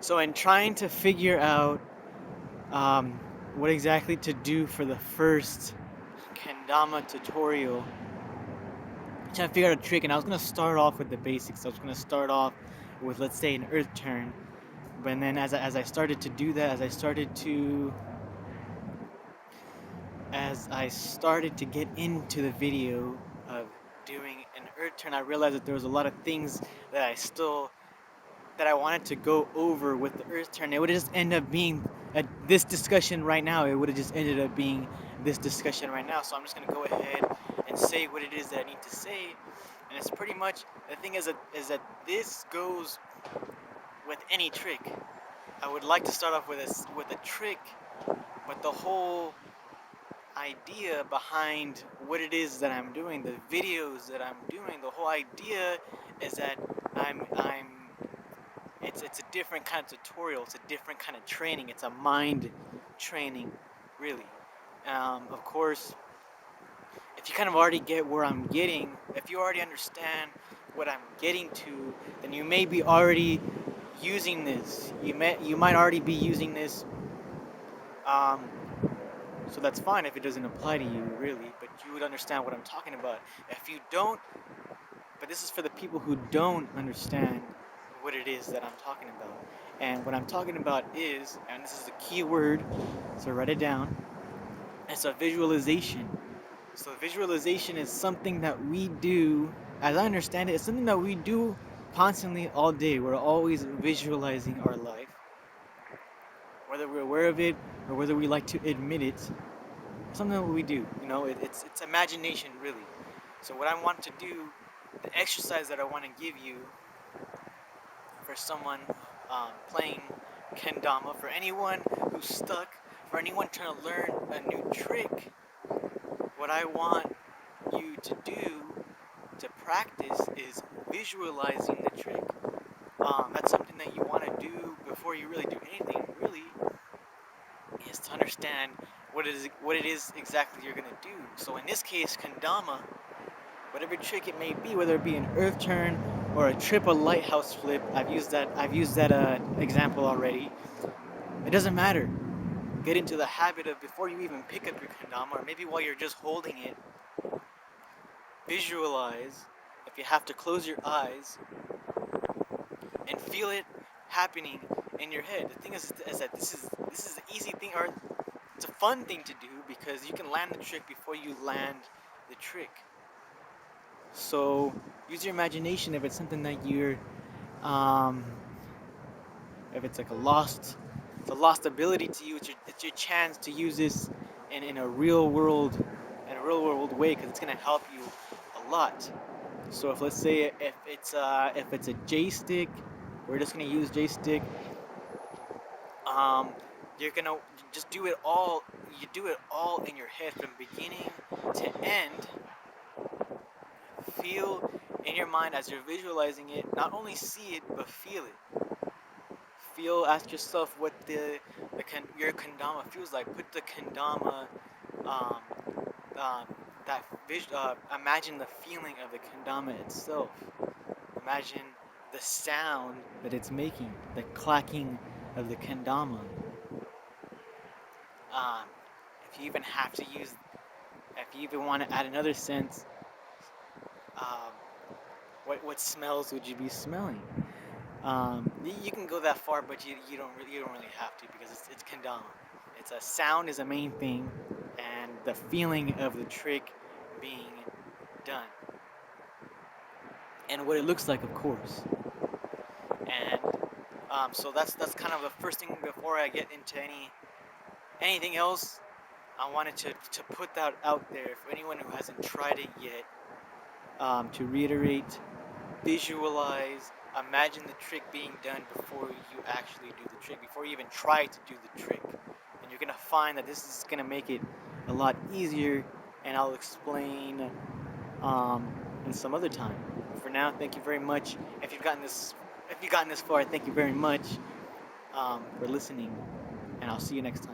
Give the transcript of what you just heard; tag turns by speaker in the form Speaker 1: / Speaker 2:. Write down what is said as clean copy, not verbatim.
Speaker 1: So, in trying to figure out um, what exactly to do for the first Kendama tutorial, trying to figure out a trick, and I was gonna start off with the basics. I was gonna start off with, let's say, an earth turn, but then as I started to do that, as I started to get into the video of doing an earth turn, I realized that there was a lot of things that I wanted to go over with the earth turn. It would just end up being this discussion right now. It would have just ended up being this discussion right now. So I'm just gonna go ahead and say what it is that I need to say, and it's pretty much the thing is that this goes with any trick. I would like to start off with a trick, but the whole idea behind what it is that I'm doing, the videos that I'm doing, the whole idea is that I'm it's a different kind of tutorial. It's a different kind of training. It's a mind training, really. Of course, if you kind of already get where I'm getting, if you already understand what I'm getting to, then you may be already using this. You might already be using this. Um, so that's fine if it doesn't apply to you, really. But you would understand what I'm talking about. If you don't, but this is for the people who don't understand what it is that I'm talking about. And what I'm talking about is, and this is a key word, so write it down, it's a visualization. So visualization is something that we do, as I understand it, it's something that we do constantly all day. We're always visualizing our life, whether we're aware of it or whether we like to admit it. Something that we do, it's imagination, really. So what I want to do, the exercise that I want to give you for someone playing kendama, for anyone who's stuck, for anyone trying to learn a new trick, what I want you to do to practice is visualizing the trick. That's something that you want to do before you really do anything, really, is to understand what it is exactly you're going to do. So in this case, kendama, whatever trick it may be, whether it be an earth turn or a triple lighthouse flip, I've used that example already. It doesn't matter. Get into the habit of, before you even pick up your kendama, or maybe while you're just holding it, visualize. If you have to, close your eyes and feel it happening in your head. The thing is that this is an easy thing, or it's a fun thing to do, because you can land the trick before you land the trick. So use your imagination if it's something that um, if it's like it's a lost ability to you. It's your chance to use this in a real world way, because it's gonna help you a lot. So if, let's say, if it's a J stick, we're just gonna use J stick. Um, you're gonna just do it all. You do it all in your head from beginning to end. Feel in your mind as you're visualizing it. Not only see it, but feel it. Feel. Ask yourself what your kendama feels like. Put the kendama. Um, um, Imagine the feeling of the kendama itself. Imagine the sound that it's making. The clacking of the kendama. Um, if you even have to use, if you even want to add another sense, um, what smells would you be smelling? You can go that far, but you don't really have to, because it's kendama. It's a sound is a main thing, and the feeling of the trick being done, and what it looks like, of course. And so that's kind of the first thing before I get into anything else. I wanted to put that out there for anyone who hasn't tried it yet. To reiterate, visualize, imagine the trick being done before you actually do the trick, before you even try to do the trick. And you're going to find that this is going to make it a lot easier, and I'll explain in some other time. For now, thank you very much. If you've gotten this far, thank you very much for listening, and I'll see you next time.